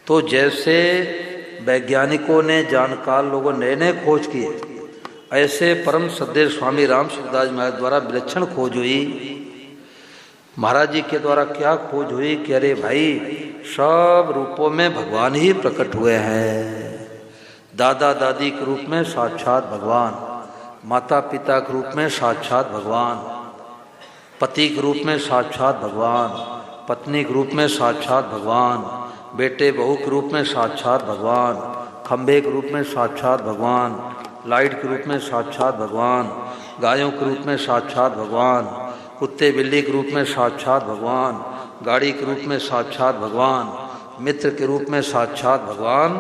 तो जैसे वैज्ञानिकों ने, जानकार लोगों ने नए खोज किए, ऐसे परम सद्य स्वामी राम सुखदास महाराज द्वारा विलक्षण खोज हुई। महाराज जी के द्वारा क्या खोज हुई कि अरे भाई, सब रूपों में भगवान ही प्रकट हुए हैं। दादा दादी के रूप में साक्षात भगवान, माता पिता के रूप में साक्षात भगवान, पति के रूप में साक्षात भगवान, पत्नी के रूप में साक्षात भगवान, बेटे बहू के रूप में साक्षात भगवान, खंभे के रूप में साक्षात भगवान, लाइट के रूप में साक्षात भगवान, गायों के रूप में साक्षात भगवान, कुत्ते बिल्ली के रूप में साक्षात भगवान, गाड़ी के रूप में साक्षात भगवान, मित्र के रूप में साक्षात भगवान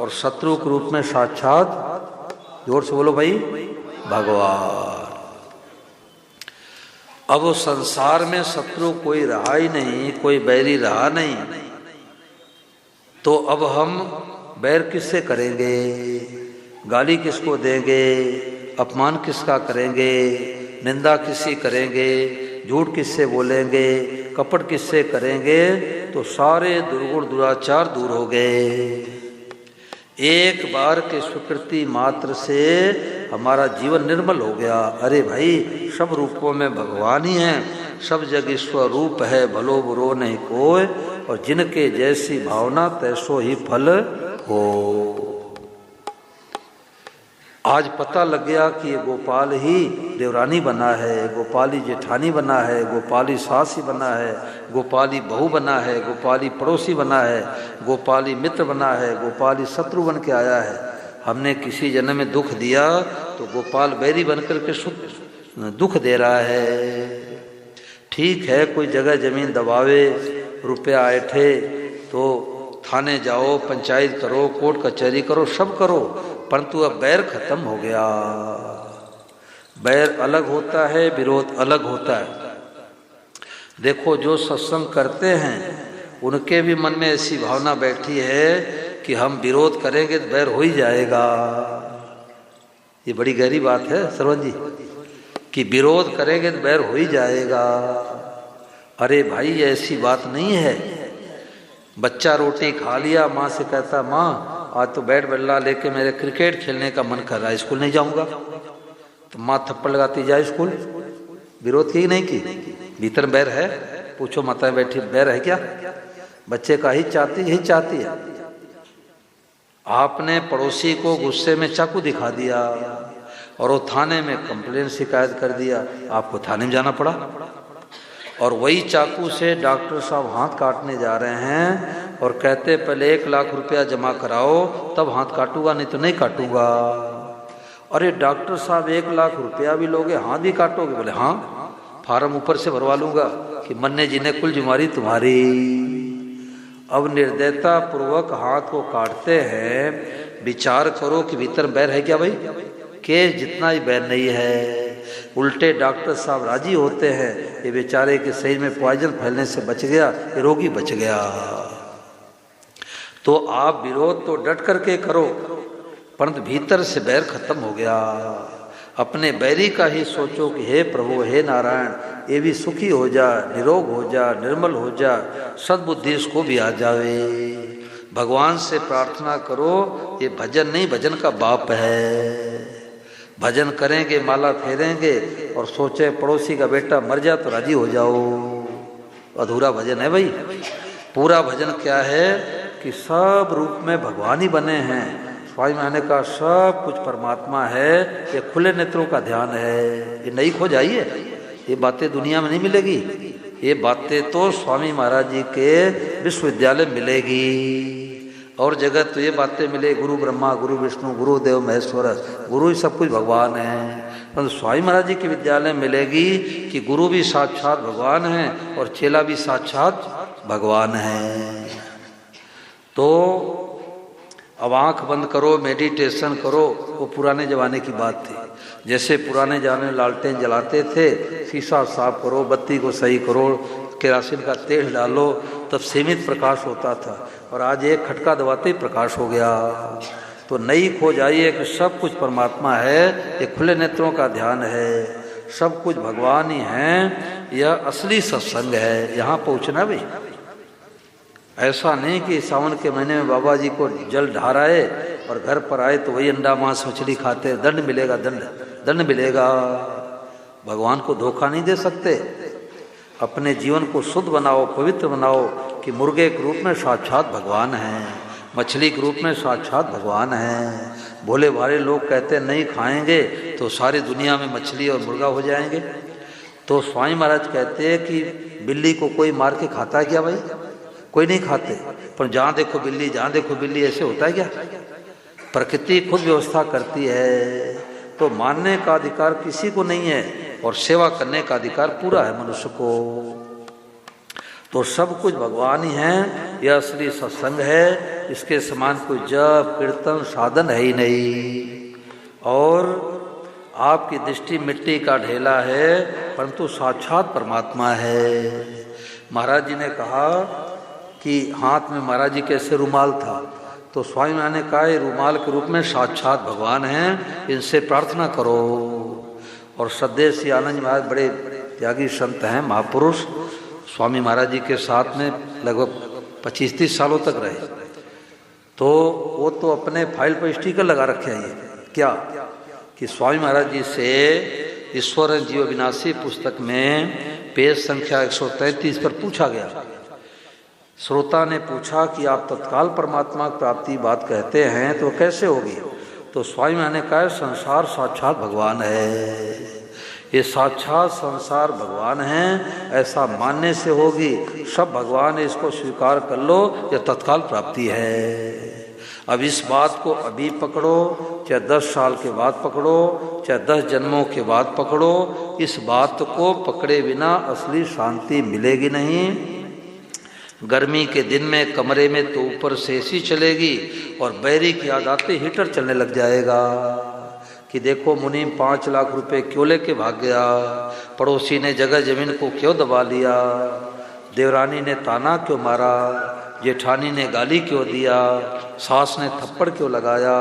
और शत्रु के रूप में साक्षात, जोर से बोलो भाई, भगवान। अब वो संसार में शत्रु कोई रहा ही नहीं, कोई बैरी रहा नहीं, तो अब हम बैर किससे करेंगे, गाली किसको देंगे, अपमान किसका करेंगे, निंदा किसकी करेंगे, झूठ किससे बोलेंगे, कपट किससे करेंगे। तो सारे दुर्गुण दुराचार दूर हो गए। एक बार के स्वीकृति मात्र से हमारा जीवन निर्मल हो गया। अरे भाई, सब रूपों में भगवान ही हैं, सब जग स्वरूप है, भलो बुरो नहीं कोय, और जिनके जैसी भावना तैसो ही फल हो। आज पता लग गया कि ये गोपाल ही देवरानी बना है, गोपाल ही जेठानी बना है, गोपाल ही सास ही बना है, गोपाल ही बहू बना है, गोपाल ही पड़ोसी बना है, गोपाल ही मित्र बना है, गोपाल ही शत्रु बन के आया है। हमने किसी जन्म में दुख दिया तो गोपाल बैरी बनकर के दुख दे रहा है। ठीक है, कोई जगह जमीन दबावे, रुपया ऐठे तो थाने जाओ, पंचायत करो, कोर्ट कचहरी करो, सब करो, परंतु अब बैर खत्म हो गया। बैर अलग होता है, विरोध अलग होता है। देखो, जो सत्संग करते हैं उनके भी मन में ऐसी भावना बैठी है कि हम विरोध करेंगे तो बैर हो ही जाएगा। ये बड़ी गहरी बात है सरवन जी, कि विरोध करेंगे तो बैर हो ही जाएगा। अरे भाई, ऐसी बात नहीं है। बच्चा रोटी खा लिया, माँ से कहता, माँ आज तो बैट बल्ला लेके मेरे क्रिकेट खेलने का मन कर रहा है, स्कूल नहीं जाऊंगा। तो माँ थप्पड़ लगाती, जाए स्कूल। विरोध की नहीं की, भीतर बैर है। पूछो माता बैठी, बैर है क्या? बच्चे का ही चाहती है। आपने पड़ोसी को गुस्से में चाकू दिखा दिया और वो थाने में कंप्लेन शिकायत कर दिया, आपको थाने में जाना पड़ा। और वही चाकू से डॉक्टर साहब हाथ काटने जा रहे हैं और कहते पहले 1 लाख रुपया जमा कराओ तब हाथ काटूंगा, नहीं तो नहीं काटूंगा। अरे डॉक्टर साहब, 1 लाख रुपया भी लोगे, हाथ भी काटोगे? बोले हाँ, फार्म ऊपर से भरवा लूंगा कि मन्ने जी ने कुल जिम्मेदारी तुम्हारी। अब निर्दयता पूर्वक हाथ को काटते हैं। विचार करो कि भीतर बैर है क्या भाई? के जितना ही बैर नहीं है। उल्टे डॉक्टर साहब राजी होते हैं, ये बेचारे के शरीर में पॉइजन फैलने से बच गया, ये रोगी बच गया। तो आप विरोध तो डट करके करो, परंतु भीतर से बैर खत्म हो गया। अपने बैरी का ही सोचो कि हे प्रभु, हे नारायण, ये भी सुखी हो जा, निरोग हो जा, निर्मल हो जा, सद्बुद्धि इसको भी आ जावे। भगवान से प्रार्थना करो। ये भजन नहीं, भजन का बाप है। भजन करेंगे, माला फेरेंगे और सोचे पड़ोसी का बेटा मर जा तो राजी हो जाओ, अधूरा भजन है भाई। पूरा भजन क्या है कि सब रूप में भगवान ही बने हैं। स्वामी महाराज का सब कुछ परमात्मा है। ये खुले नेत्रों का ध्यान है। ये नई खोज आई है, ये बातें दुनिया में नहीं मिलेगी। ये बातें तो स्वामी महाराज जी के विश्वविद्यालय मिलेगी। और जगह तो ये बातें मिले, गुरु ब्रह्मा, गुरु विष्णु, गुरु देव महेश्वर, गुरु ही सब कुछ भगवान है। तो स्वामी महाराज जी के विद्यालय मिलेगी कि गुरु भी साक्षात भगवान है और चेला भी साक्षात भगवान है। तो अब आँख बंद करो, मेडिटेशन करो। वो पुराने ज़माने की बात थी। जैसे पुराने ज़माने लालटेन जलाते थे, शीशा साफ करो, बत्ती को सही करो, केरासिन का तेल डालो, तब सीमित प्रकाश होता था। और आज एक खटका दबाते ही प्रकाश हो गया। तो नई खोज आई है कि सब कुछ परमात्मा है। ये खुले नेत्रों का ध्यान है, सब कुछ भगवान ही है। यह असली सत्संग है। यहाँ पहुँचना भाई, ऐसा नहीं कि सावन के महीने में बाबा जी को जल ढाराए और घर पर आए तो वही अंडा मांस मछली खाते, दंड मिलेगा, दंड मिलेगा। भगवान को धोखा नहीं दे सकते। अपने जीवन को शुद्ध बनाओ, पवित्र बनाओ कि मुर्गे के रूप में साक्षात भगवान हैं, मछली के रूप में साक्षात भगवान हैं। भोले भाले लोग कहते हैं नहीं खाएंगे तो सारी दुनिया में मछली और मुर्गा हो जाएंगे। तो स्वामी महाराज कहते हैं कि बिल्ली को कोई मार के खाता है क्या भाई? कोई नहीं खाते, पर जहाँ देखो बिल्ली, जहाँ देखो बिल्ली, ऐसे होता है क्या? प्रकृति खुद व्यवस्था करती है। तो मानने का अधिकार किसी को नहीं है और सेवा करने का अधिकार पूरा है मनुष्य को। तो सब कुछ भगवान ही है। यह असली सत्संग है, इसके समान कोई जप कीर्तन साधन है ही नहीं। और आपकी दृष्टि मिट्टी का ढेला है, परंतु साक्षात परमात्मा है। महाराज जी ने कहा कि हाथ में महाराज जी कैसे रुमाल था, तो स्वामी महाराज ने कहा ये रुमाल के रूप में साक्षात भगवान हैं, इनसे प्रार्थना करो। और श्रद्धेय श्री आनंद महाराज बड़े त्यागी संत हैं, महापुरुष। स्वामी महाराज जी के साथ में लगभग 25-30 सालों तक रहे। तो वो तो अपने फाइल पर स्टिकर लगा रखे हैं। ये क्या कि स्वामी महाराज जी से ईश्वर जीव विनाशी पुस्तक में पेज संख्या 133 पर पूछा गया। श्रोता ने पूछा कि आप तत्काल परमात्मा की प्राप्ति बात कहते हैं तो कैसे होगी? तो स्वामी महाराज ने कहा संसार साक्षात भगवान है, ये साक्षात संसार भगवान है, ऐसा मानने से होगी। सब भगवान है, इसको स्वीकार कर लो, यह तत्काल प्राप्ति है। अब इस बात को अभी पकड़ो, चाहे 10 साल के बाद पकड़ो, चाहे 10 जन्मों के बाद पकड़ो, इस बात को पकड़े बिना असली शांति मिलेगी नहीं। गर्मी के दिन में कमरे में तो ऊपर से एसी चलेगी और बैरी की याद आते हीटर चलने लग जाएगा कि देखो मुनीम 5 लाख रुपए क्यों लेके भाग गया, पड़ोसी ने जगह जमीन को क्यों दबा लिया, देवरानी ने ताना क्यों मारा, जेठानी ने गाली क्यों दिया, सास ने थप्पड़ क्यों लगाया।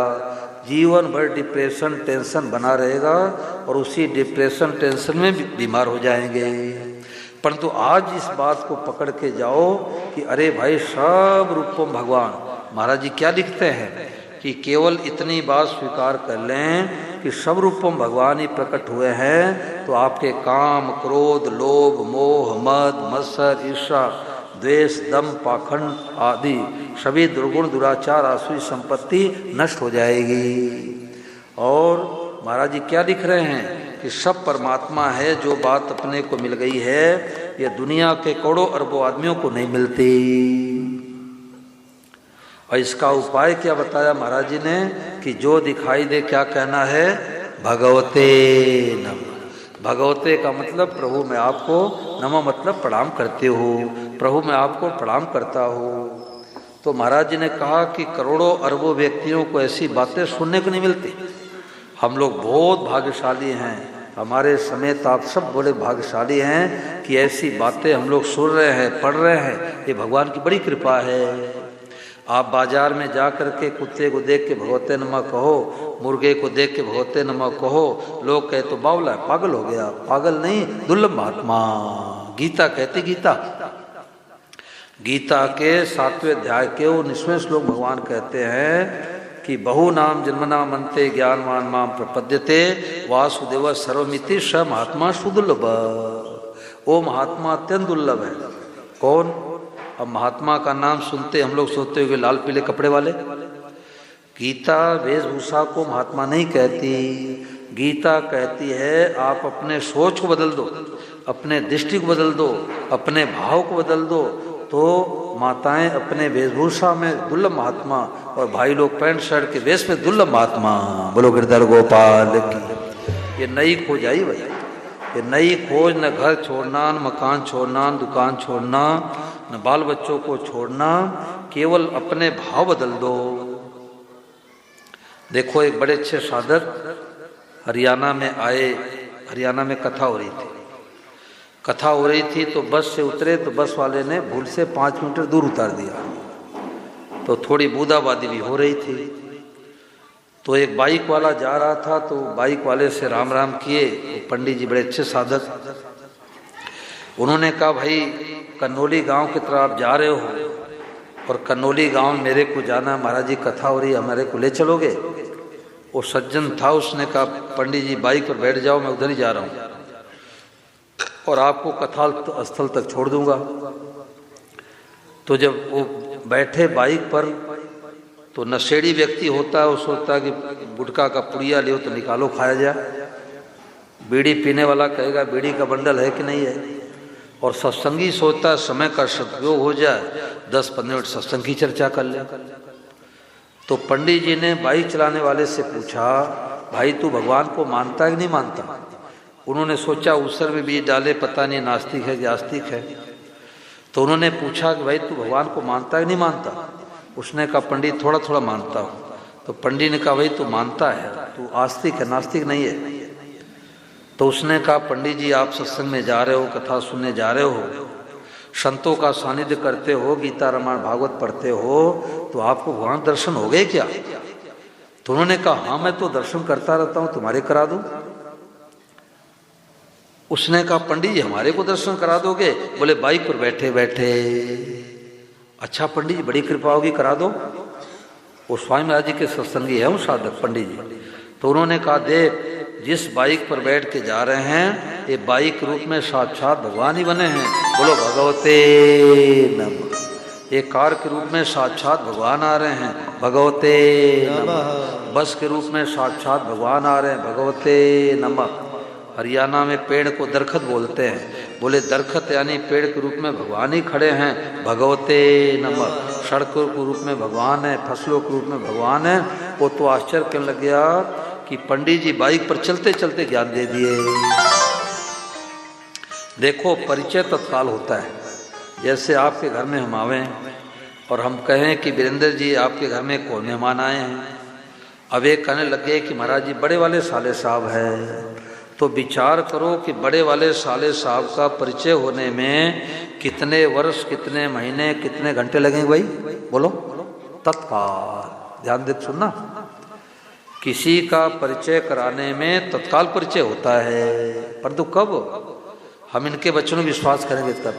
जीवन भर डिप्रेशन टेंशन बना रहेगा और उसी डिप्रेशन टेंशन में बीमार हो जाएंगे। परंतु आज इस बात को पकड़ के जाओ कि अरे भाई सब रूपम भगवान। महाराज जी क्या लिखते हैं कि केवल इतनी बात स्वीकार कर लें कि सब रूपम भगवान ही प्रकट हुए हैं, तो आपके काम क्रोध लोभ मोह मद मत्सर ईर्षा द्वेष दम पाखंड आदि सभी दुर्गुण दुराचार आसुरी संपत्ति नष्ट हो जाएगी। और महाराज जी क्या लिख रहे हैं कि सब परमात्मा है। जो बात अपने को मिल गई है ये दुनिया के करोड़ों अरबों आदमियों को नहीं मिलती। और इसका उपाय क्या बताया महाराज जी ने कि जो दिखाई दे क्या कहना है, भगवते नमः। भगवते का मतलब प्रभु मैं आपको, नमः मतलब प्रणाम करते हो, प्रभु मैं आपको प्रणाम करता हूँ। तो महाराज जी ने कहा कि करोड़ों अरबों व्यक्तियों को ऐसी बातें सुनने को नहीं मिलती। हम लोग बहुत भाग्यशाली हैं, हमारे समेत आप सब बड़े भाग्यशाली हैं कि ऐसी बातें हम लोग सुन रहे हैं, पढ़ रहे हैं। ये भगवान की बड़ी कृपा है। आप बाजार में जा कर के कुत्ते को देख के भगवते नमः कहो, मुर्गे को देख के भगवते नमः कहो, लोग कहे तो बावला है, पागल हो गया। पागल नहीं, दुर्लभ महात्मा। गीता कहती, गीता के 7वें अध्याय के 19वें श्लोक भगवान कहते हैं कि बहु नाम जन्मना मनते ज्ञानवान माम प्रपद्यते वासुदेव सर्वमिति स महात्मा सुदुर्लभ। वो महात्मा अत्यंत दुर्लभ है। कौन? अब महात्मा का नाम सुनते हम लोग सोचते हुए लाल पीले कपड़े वाले। गीता वेशभूषा को महात्मा नहीं कहती। गीता कहती है आप अपने सोच को बदल दो, अपने दृष्टि को बदल दो, अपने भाव को बदल दो, तो माताएं अपने वेशभूषा में दुर्लभ महात्मा और भाई लोग पैंट शर्ट के वेश में दुर्लभ महात्मा। बोलो गिरधर गोपाल की। ये नई खोज आई भाई, ये नई खोज। न घर छोड़ना, न मकान छोड़ना, न दुकान छोड़ना, न बाल बच्चों को छोड़ना, केवल अपने भाव बदल दो। देखो एक बड़े अच्छे साधक हरियाणा में आए, हरियाणा में कथा हो रही थी तो बस से उतरे तो बस वाले ने भूल से 5 मीटर दूर उतार दिया। तो थोड़ी बूंदाबांदी भी हो रही थी। तो एक बाइक वाला जा रहा था तो बाइक वाले से राम राम किए। पंडित जी बड़े अच्छे साधक, उन्होंने कहा भाई कन्नौली गांव की तरफ आप जा रहे हो और कनौली गांव में मेरे को जाना, महाराज जी कथा हो रही, हमारे को ले चलोगे? वो सज्जन था, उसने कहा पंडित जी बाइक पर बैठ जाओ, मैं उधर ही जा रहा हूँ और आपको कथा स्थल तक छोड़ दूंगा। तो जब वो बैठे बाइक पर, तो नशेड़ी व्यक्ति होता है, वो सोचता है कि गुटखा का पुड़िया लियो तो निकालो खाया जाए। बीड़ी पीने वाला कहेगा बीड़ी का बंडल है कि नहीं है। और सत्संगी सोचता है समय का सदुपयोग हो जाए, 10-15 मिनट सत्संग की चर्चा कर ले। तो पंडित जी ने बाइक चलाने वाले से पूछा, भाई तू भगवान को मानता है कि नहीं मानता? उन्होंने सोचा ऊसर में बीज डाले, पता नहीं नास्तिक है कि आस्तिक है। तो उन्होंने पूछा कि भाई तू भगवान को मानता है कि नहीं मानता? उसने कहा पंडित थोड़ा थोड़ा मानता हूँ। तो पंडित ने कहा भाई तू मानता है, तू आस्तिक है, नास्तिक नहीं है। तो उसने कहा पंडित जी आप सत्संग में जा रहे हो, कथा सुनने जा रहे हो, संतों का सानिध्य करते हो, गीता रामायण भागवत पढ़ते हो, तो आपको भगवान दर्शन हो गए क्या? तो उन्होंने कहा हाँ मैं तो दर्शन करता रहता हूँ, तुम्हारे करा दूं। उसने कहा पंडित जी हमारे को दर्शन करा दोगे? बोले बाइक पर बैठे बैठे। अच्छा पंडित जी बड़ी कृपा होगी, करा दो। वो स्वामी महाराज जी के सत्संगी है वो साधक पंडित जी। तो उन्होंने कहा देख, जिस बाइक पर बैठ के जा रहे हैं ये बाइक रूप में साक्षात भगवान ही बने हैं, बोलो भगवते नमः। ये कार के रूप में साक्षात भगवान आ रहे हैं, भगवते नमः। बस के रूप में साक्षात भगवान आ रहे हैं, भगवते नमः। हरियाणा में पेड़ को दरखत बोलते हैं, बोले दरखत यानी पेड़ के रूप में भगवान ही खड़े हैं, भगवते नमः। सड़कों के रूप में भगवान है, फसलों के रूप में भगवान है। वो तो आश्चर्य करने लग गया कि पंडित जी बाइक पर चलते चलते ज्ञान दे दिए। देखो परिचय तत्काल होता है। जैसे आपके घर में हम आवे और हम कहें कि वीरेंद्र जी आपके घर में कौन मेहमान आए हैं, अब एक कहने लगे कि महाराज जी बड़े वाले साले साहब हैं, तो विचार करो कि बड़े वाले साले साहब का परिचय होने में कितने वर्ष, कितने महीने, कितने घंटे लगेंगे भाई? बोलो तत्काल। ध्यान दे सुनना, किसी का परिचय कराने में तत्काल परिचय होता है, परंतु कब? हम इनके बच्चों में विश्वास करेंगे तब।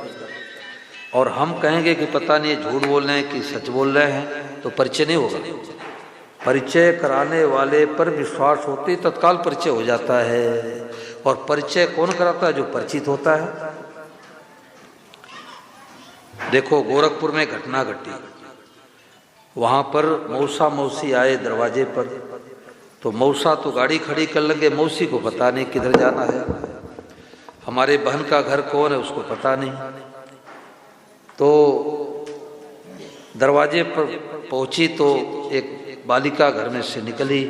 और हम कहेंगे कि पता नहीं झूठ बोल रहे हैं कि सच बोल रहे हैं, तो परिचय नहीं होगा। परिचय कराने वाले पर विश्वास होते तत्काल परिचय हो जाता है। और परिचय कौन कराता है? जो परिचित होता है। देखो गोरखपुर में घटना घटी, वहां पर मौसा मौसी आए दरवाजे पर, तो मौसा तो गाड़ी खड़ी कर लगे, मौसी को पता नहीं किधर जाना है, हमारे बहन का घर कौन है उसको पता नहीं। तो दरवाजे पर पहुंची तो एक बालिका घर में से निकली,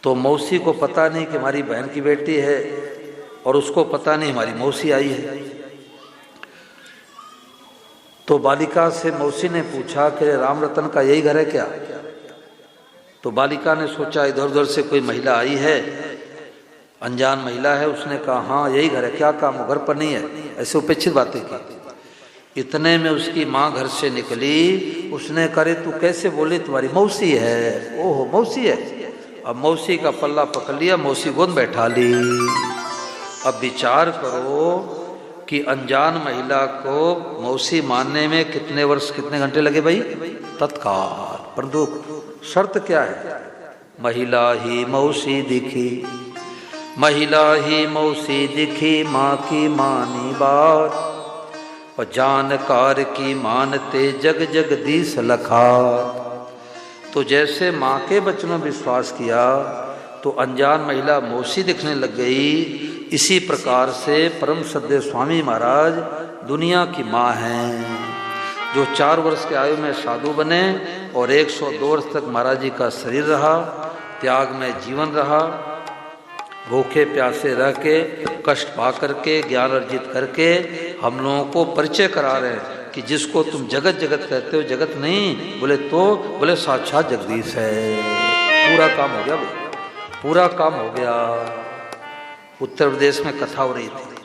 तो मौसी को पता नहीं कि हमारी बहन की बेटी है, और उसको पता नहीं हमारी मौसी आई है। तो बालिका से मौसी ने पूछा कि राम रतन का यही घर है क्या? तो बालिका ने सोचा इधर उधर से कोई महिला आई है, अनजान महिला है। उसने कहा हाँ यही घर है, क्या काम हो? घर पर नहीं है, ऐसे उपेक्षित बातें की। इतने में उसकी माँ घर से निकली, उसने करे तू कैसे बोली, तुम्हारी मौसी है। ओहो मौसी है। अब मौसी का पल्ला पकड़ लिया, मौसी गोद बैठा ली। अब विचार करो कि अनजान महिला को मौसी मानने में कितने वर्ष, कितने घंटे लगे भाई? तत्काल। परंतु शर्त क्या है? महिला ही मौसी दिखी, महिला ही मौसी दिखी, माँ की मानी बात, और जानकार की मानते जग जगदीश लखात। तो जैसे माँ के वचनों में विश्वास किया तो अनजान महिला मौसी दिखने लग गई। इसी प्रकार से परम श्रद्धेय स्वामी महाराज दुनिया की माँ हैं, जो 4 वर्ष के आयु में साधु बने और 102 वर्ष तक महाराज जी का शरीर रहा, त्याग में जीवन रहा, भूखे प्यासे रह के, कष्ट पा करके, ज्ञान अर्जित करके हम लोगों को परिचय करा रहे हैं कि जिसको तुम जगत जगत कहते हो, जगत नहीं बोले तो बोले साक्षात जगदीश है। पूरा काम हो गया भाई, पूरा काम हो गया। उत्तर प्रदेश में कथा हो रही थी,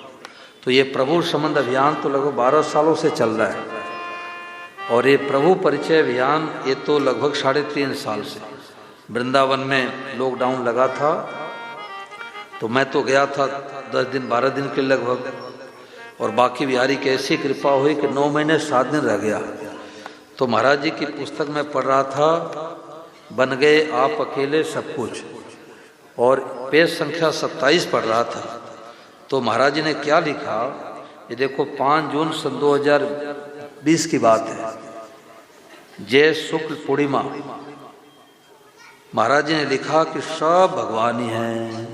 तो ये प्रभु संबंध अभियान तो लगभग 12 सालों से चल रहा है, और ये प्रभु परिचय अभियान ये तो लगभग 3.5 साल से। वृंदावन में लॉकडाउन लगा था, तो मैं तो गया था 10 दिन 12 दिन के लगभग, और बाकी बिहारी की ऐसी कृपा हुई कि 9 महीने 7 दिन रह गया। तो महाराज जी की पुस्तक में पढ़ रहा था, बन गए आप अकेले सब कुछ, और पेज संख्या 27 पढ़ रहा था। तो महाराज जी ने क्या लिखा, ये देखो 5 जून सन 2020 की बात है, जय शुक्ल पूर्णिमा। महाराज जी ने लिखा कि सब भगवान ही हैं,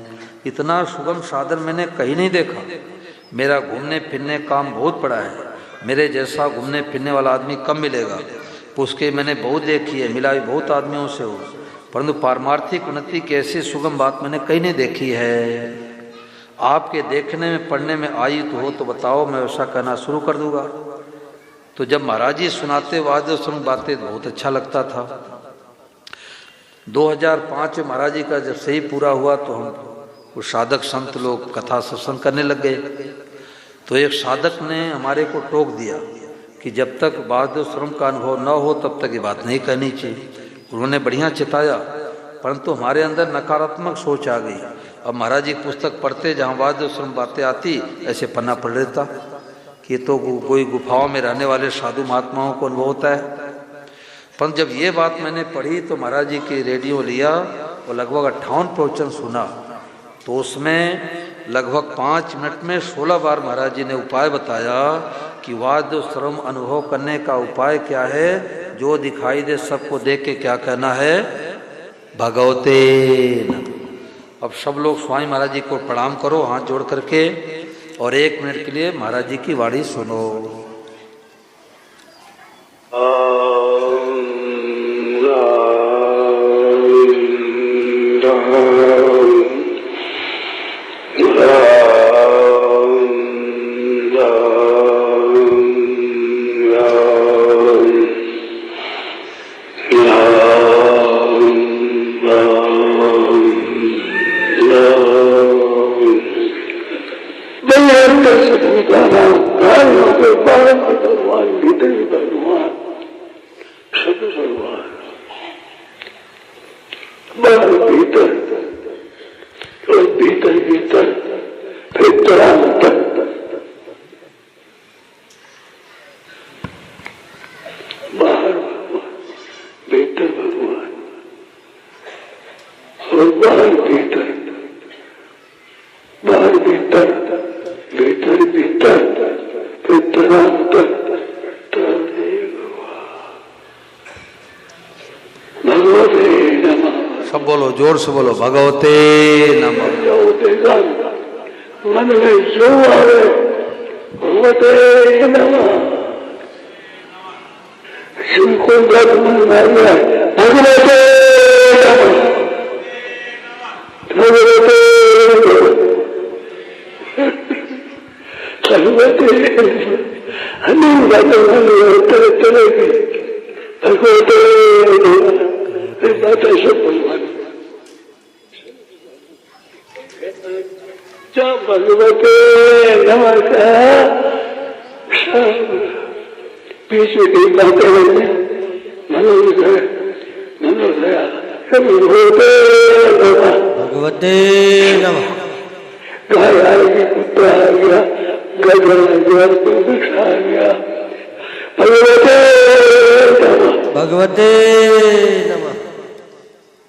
इतना सुगम साधन मैंने कहीं नहीं देखा। मेरा घूमने फिरने काम बहुत पड़ा है, मेरे जैसा घूमने फिरने वाला आदमी कम मिलेगा। उसके मैंने बहुत देखी है, मिला भी बहुत आदमियों से हो, परंतु पारमार्थिक उन्नति की ऐसी सुगम बात मैंने कहीं नहीं देखी है। आपके देखने में पढ़ने में आई तो हो तो बताओ, मैं वैसा कहना शुरू कर दूंगा। तो जब महाराज जी सुनाते वाद्य सुन बातें बहुत अच्छा लगता था। 2005 में महाराज जी का जब सही पूरा हुआ तो हम वो साधक संत लोग कथा सत्संग करने लग गए। तो एक साधक ने हमारे को टोक दिया कि जब तक वाद्य श्रम का अनुभव न हो तब तक ये बात नहीं कहनी चाहिए। उन्होंने बढ़िया चिताया, परंतु हमारे अंदर नकारात्मक सोच आ गई। अब महाराज जी पुस्तक पढ़ते, जहाँ वाद्य श्रम बातें आती, ऐसे पन्ना पढ़ लेता कि तो कोई गुफाओं में रहने वाले साधु महात्माओं को अनुभव होता है। परंतु जब ये बात मैंने पढ़ी तो महाराज जी की रेडियो लिया और लगभग 58 प्रवचन सुना, तो उसमें लगभग 5 मिनट में 16 बार महाराज जी ने उपाय बताया कि वाद्य श्रम अनुभव करने का उपाय क्या है। जो दिखाई दे सबको देख के क्या कहना है, भगवते नमः। अब सब लोग स्वामी महाराज जी को प्रणाम करो हाथ जोड़ करके, और 1 मिनट के लिए महाराज जी की वाणी सुनो। सब बोलो, जोर से बोलो, भगवते नमः। मन में जो आवे भगवते नमः। जिनको मन में आवे भगवते नमः, भगवते भगवते हमें बातें चलेगी भगवते बात ऐसे बोलवानी। जब भगवते नमः बीच में कई बातें होती, मनोदय भगवते नमः। गाय आएगी, कुत्ता आ गया, गधर आ गया, वृक्ष आ गया, भगवते नमः, भगवते नमः।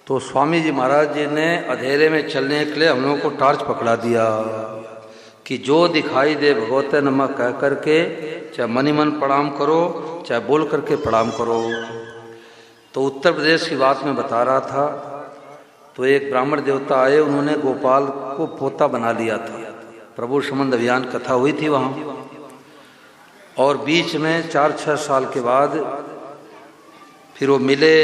तो स्वामी जी महाराज जी ने अंधेरे में चलने के लिए हम लोगों को टार्च पकड़ा दिया कि जो दिखाई दे भगवते नमः कह करके, चाहे मनी मन प्रणाम करो, चाहे बोल करके प्रणाम करो। तो उत्तर प्रदेश की बात में बता रहा था, तो एक ब्राह्मण देवता आए, उन्होंने गोपाल को पोता बना लिया था। प्रभु संबंध अभियान कथा हुई थी वहाँ, और बीच में 4-6 साल के बाद फिर वो मिले।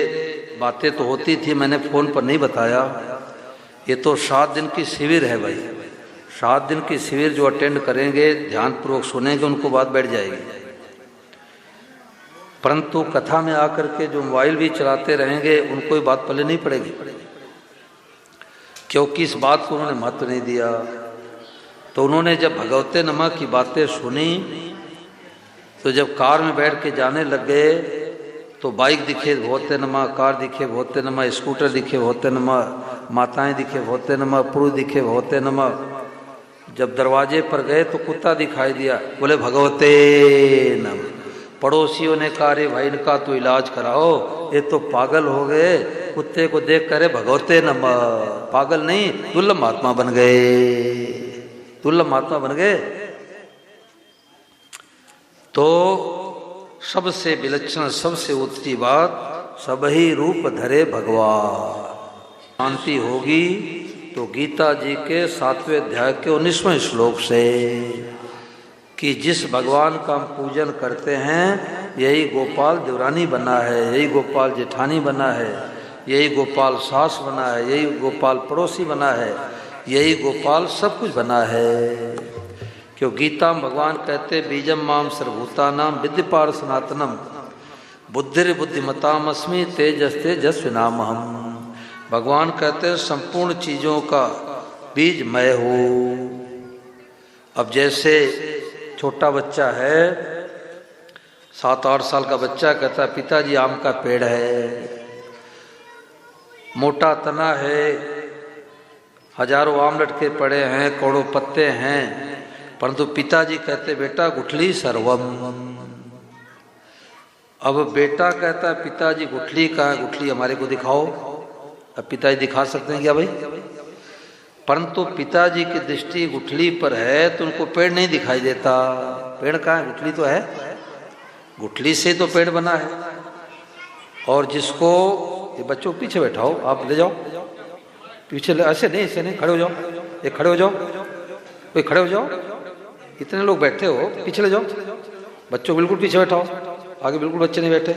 बातें तो होती थी, मैंने फ़ोन पर नहीं बताया। ये तो 7 दिन की शिविर है भाई, 7 दिन की शिविर जो अटेंड करेंगे, ध्यानपूर्वक सुनेंगे, उनको बात बैठ जाएगी। परंतु कथा में आकर के जो मोबाइल भी चलाते रहेंगे, उनको ये बात पल्ले नहीं पड़ेगी, क्योंकि इस बात को उन्होंने महत्व नहीं दिया। तो उन्होंने जब भगवते नमः की बातें सुनी, तो जब कार में बैठ के जाने लग गए, तो बाइक दिखे भगवते नमः, कार दिखे भगवते नमः, स्कूटर दिखे भगवते नमः, माताएं दिखे भगवते नमः, पुरुष दिखे भगवते नमः। जब दरवाजे पर गए तो कुत्ता दिखाई दिया, बोले भगवते नमः। पड़ोसियों ने कहा अरे भाई इनका तो इलाज कराओ, ये तो पागल हो गए। कुत्ते को देख कर भगवते नम, पागल नहीं दुर्लभ महात्मा बन गए, दुर्लभ महात्मा बन गए। तो सबसे विलक्षण सबसे ऊंची बात, सब ही रूप धरे भगवान। शांति होगी तो गीता जी के 7वें अध्याय के 19वें श्लोक से कि जिस भगवान का हम पूजन करते हैं यही गोपाल देवरानी बना है, यही गोपाल जेठानी बना है, यही गोपाल सास बना है, यही गोपाल पड़ोसी बना है, यही गोपाल सब कुछ बना है। क्यों गीता में भगवान कहते बीजम माम सर्वभूतानाम विद्यपार सनातनम बुद्धिर बुद्धिमताम अस्मि तेजस तेजस्विनाम हम। भगवान कहते हैं संपूर्ण चीज़ों का बीज मैं हूँ। अब जैसे छोटा बच्चा है, 7-8 साल का बच्चा कहता है पिताजी आम का पेड़ है, मोटा तना है, हजारों आम लटके पड़े हैं, करोड़ों पत्ते हैं, परंतु पिताजी कहते बेटा गुठली सर्वम। अब बेटा कहता है पिताजी गुठली कहाँ है, गुठली हमारे को दिखाओ। अब पिताजी दिखा सकते हैं क्या भाई? परंतु पिताजी की दृष्टि गुठली पर है तो उनको पेड़ नहीं दिखाई देता। पेड़ कहाँ है? गुठली तो है, गुठली से तो पेड़ बना है। और जिसको ये बच्चों पीछे बैठाओ, आप ले जाओ पीछे, ऐसे नहीं, खड़े हो जाओ, ये खड़े हो जाओ, कोई खड़े हो जाओ, इतने लोग बैठे हो पीछे ले जाओ, बच्चों बिल्कुल पीछे बैठाओ, आगे बिल्कुल बच्चे नहीं बैठे।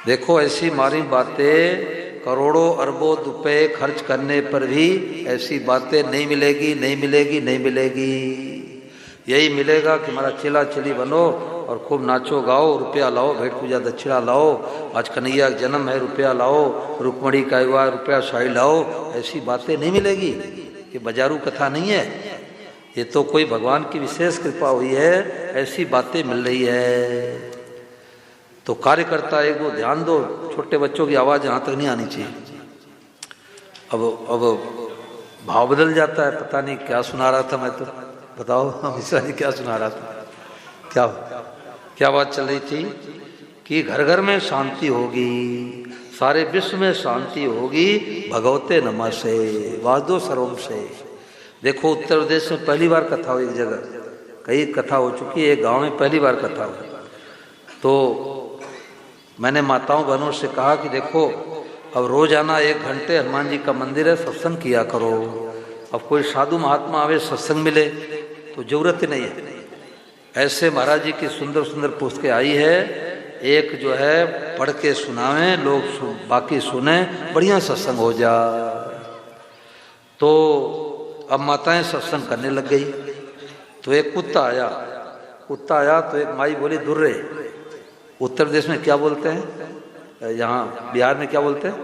देखो ऐसी मारी बातें, करोड़ों अरबों रुपए खर्च करने पर भी ऐसी बातें नहीं मिलेगी, नहीं मिलेगी, नहीं मिलेगी। यही मिलेगा कि हमारा चेला चेली बनो और खूब नाचो गाओ, रुपया लाओ, भेंट पूजा दक्षिणा लाओ, आज कन्हैया का जन्म है रुपया लाओ, रुक्मणी का विवाह रुपया शाही लाओ, ऐसी बातें नहीं मिलेगी। ये बाजारू कथा नहीं है, ये तो कोई भगवान की विशेष कृपा हुई है, ऐसी बातें मिल रही है। तो कार्यकर्ता एक दो ध्यान दो, छोटे बच्चों की आवाज़ यहाँ तक नहीं आनी चाहिए। अब भाव बदल जाता है, पता नहीं क्या सुना रहा था मैं, तो बताओ मिश्रा जी क्या सुना रहा था, क्या बात चल रही थी कि घर घर में शांति होगी, सारे विश्व में शांति होगी भगवते नमः से, वासुदेव सर्वम से। देखो उत्तर प्रदेश में पहली बार कथा हुई, एक जगह कई कथा हो चुकी है, एक गांव में पहली बार कथा हुई। तो मैंने माताओं बहनों से कहा कि देखो अब रोजाना 1 घंटे हनुमान जी का मंदिर है, सत्संग किया करो। अब कोई साधु महात्मा आवे सत्संग मिले तो जरूरत ही नहीं है। ऐसे महाराज जी की सुंदर सुंदर पुस्तकें आई है, एक जो है पढ़ के सुनावें, लोग बाकी सुने, बढ़िया सत्संग हो जा। तो अब माताएं सत्संग करने लग गई। तो एक कुत्ता आया तो एक माई बोली दुर्रे। उत्तर प्रदेश में क्या बोलते हैं, यहाँ बिहार में क्या बोलते हैं,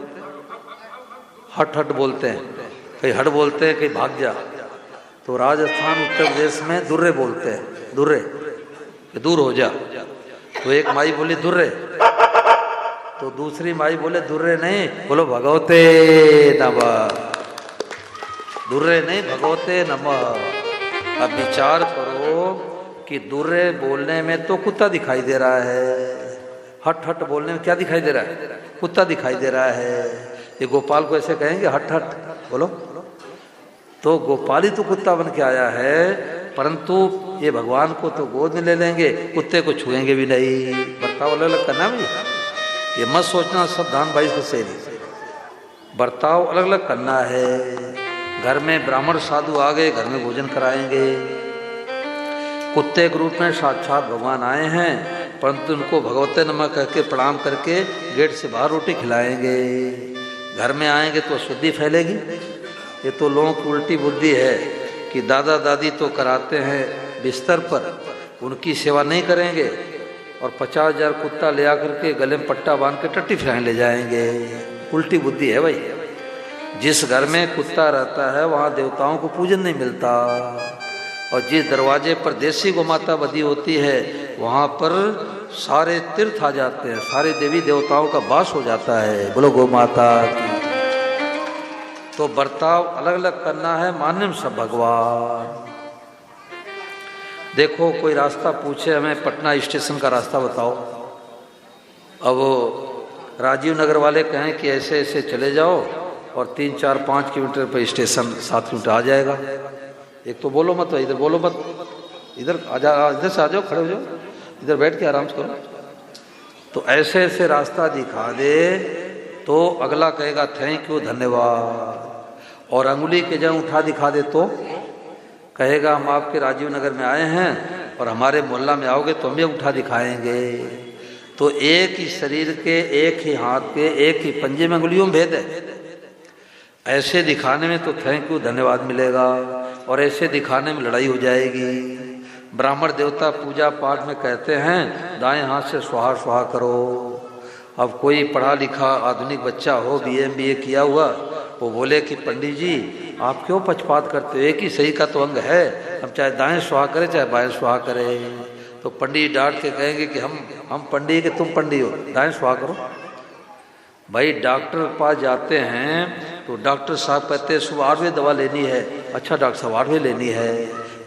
हट हट बोलते हैं, कहीं हट बोलते हैं, कहीं भाग जा। तो राजस्थान उत्तर प्रदेश में दुर्रे बोलते हैं, दुर्रे, दूर हो जा। तो एक माई बोली दुर्रे, तो दूसरी माई बोले दुर्रे नहीं, बोलो भगवते नमः, दुर्रे नहीं भगवते नमः। अब विचार करो कि दुर्रे बोलने में तो कुत्ता दिखाई दे रहा है, हट हट बोलने में क्या दिखाई दे रहा है, कुत्ता दिखाई दे रहा है। ये गोपाल को ऐसे कहेंगे हट हट बोलो, तो गोपाल ही तो कुत्ता बन के आया है, परंतु ये भगवान को तो गोद में ले लेंगे, कुत्ते को छुएंगे भी नहीं। बर्ताव अलग अलग करना भी, ये मत सोचना सब धान भाई से सही नहीं, बर्ताव अलग अलग करना है। घर में ब्राह्मण साधु आ गए, घर में भोजन कराएंगे। कुत्ते के रूप में साक्षात भगवान आए हैं, परंतु उनको भगवते नमः कह के प्रणाम करके गेट से बाहर रोटी खिलाएंगे। घर में आएंगे तो अशुद्धि फैलेगी। ये तो लोगों की उल्टी बुद्धि है कि दादा दादी तो कराते हैं बिस्तर पर, उनकी सेवा नहीं करेंगे और 50,000 कुत्ता ले आकर के गले में पट्टा बांध के टट्टी फिराने ले जाएंगे। उल्टी बुद्धि है भाई। जिस घर में कुत्ता रहता है वहाँ देवताओं को पूजन नहीं मिलता, और जिस दरवाजे पर देसी गोमाता बधी होती है वहाँ पर सारे तीर्थ आ जाते हैं, सारे देवी देवताओं का वास हो जाता है। बोलो गोमाता की। तो बर्ताव अलग अलग करना है, मान्यम सब भगवान। देखो कोई रास्ता पूछे हमें, पटना स्टेशन का रास्ता बताओ, अब वो राजीव नगर वाले कहें कि ऐसे ऐसे चले जाओ और 3, 4, 5 किलोमीटर पर स्टेशन 7 किलोमीटर आ जाएगा। एक तो बोलो मत, इधर बोलो मत, इधर आ जा, इधर से आ जाओ, खड़े हो जाओ, इधर बैठ के आराम से करो। तो ऐसे ऐसे रास्ता दिखा दे तो अगला कहेगा थैंक यू, धन्यवाद। और अंगुली के जगह उठा दिखा दे तो कहेगा हम आपके राजीव नगर में आए हैं और हमारे मोहल्ला में आओगे तो हम भी उठा दिखाएंगे। तो एक ही शरीर के, एक ही हाथ के, एक ही पंजे में अंगुलियों में भेद है। ऐसे दिखाने में तो थैंक यू, धन्यवाद मिलेगा, और ऐसे दिखाने में लड़ाई हो जाएगी। ब्राह्मण देवता पूजा पाठ में कहते हैं दाएं हाथ से स्वाहा स्वाहा करो। अब कोई पढ़ा लिखा आधुनिक बच्चा हो, BA MBA किया हुआ, वो बोले कि पंडित जी आप क्यों पक्षपात करते हो, एक ही सही का तो अंग है, हम चाहे दाएं स्वाहा करें चाहे बाएं स्वाहा करें। तो पंडित डांट के कहेंगे कि हम पंडित के तुम पंडित हो, दाएं स्वाहा करो। भाई डॉक्टर के पास जाते हैं तो डॉक्टर साहब कहते हैं सुबह 8 बजे दवा लेनी है, अच्छा डॉक्टर साहब 8 बजे लेनी है।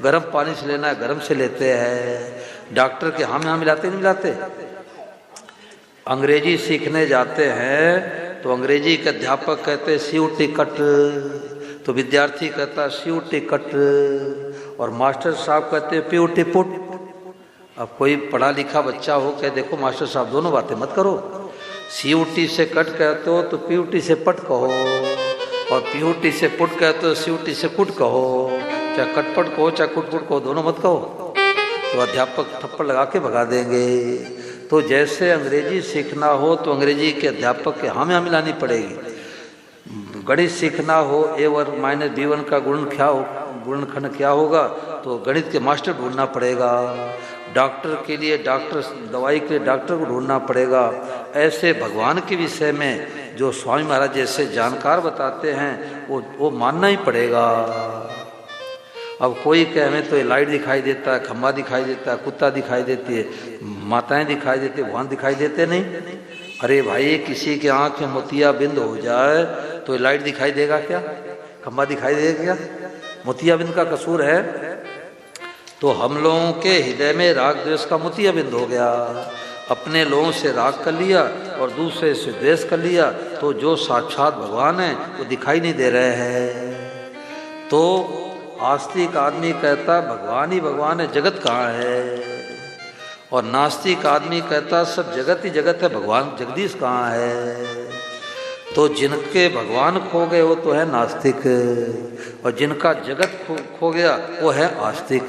गर्म पानी से लेना है, गर्म से लेते हैं। डॉक्टर के हम मिलाते नहीं मिलाते। अंग्रेजी सीखने जाते हैं तो अंग्रेजी के अध्यापक कहते हैं CUT कट, तो विद्यार्थी कहता है CUT कट, और मास्टर साहब कहते हैं PUT पुट। अब कोई पढ़ा लिखा बच्चा हो कहे देखो मास्टर साहब दोनों बातें मत करो, CUT से कट कहते हो तो PUT से पट कहो, और PUT से पुट कहते हो CUT से कुट कहो, चाहे कटपट कहो चाहे कुटपुट कहो, दोनों मत कहो। तो अध्यापक थप्पड़ लगा के भगा देंगे। तो जैसे अंग्रेजी सीखना हो तो अंग्रेजी के अध्यापक के हम यहाँ मिलानी पड़ेगी। गणित सीखना हो A1 - B1 का गुणनखंड क्या होगा तो गणित के मास्टर ढूंढना पड़ेगा। डॉक्टर के लिए डॉक्टर, दवाई के लिए डॉक्टर को ढूंढना पड़ेगा। ऐसे भगवान के विषय में जो स्वामी महाराज जैसे जानकार बताते हैं वो मानना ही पड़ेगा। अब कोई कहे हमें तो लाइट दिखाई देता है, खम्बा दिखाई देता है, कुत्ता दिखाई देती है, माताएं दिखाई देती है, भगवान दिखाई देते नहीं। अरे भाई किसी के आँख में मोतिया बिंद हो जाए तो लाइट दिखाई देगा क्या, खम्बा दिखाई देगा क्या? मोतिया बिंद का कसूर है तो हम लोगों के हृदय में राग द्वेष का मोतिया बिंद हो गया। अपने लोगों से राग कर लिया और दूसरे से द्वेष कर लिया, तो जो साक्षात भगवान है वो दिखाई नहीं दे रहे हैं। तो आस्तिक आदमी कहता भगवान ही भगवान है, जगत कहाँ है, और नास्तिक आदमी कहता सब जगत ही जगत है, भगवान जगदीश कहाँ है। तो जिनके भगवान खो गए वो तो है नास्तिक, और जिनका जगत खो गया वो है आस्तिक,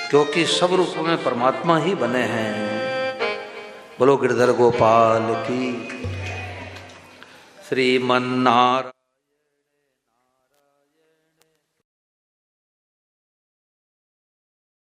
क्योंकि सब रूप में परमात्मा ही बने हैं। बोलो गिरधर गोपाल की। श्रीमन्नारायण।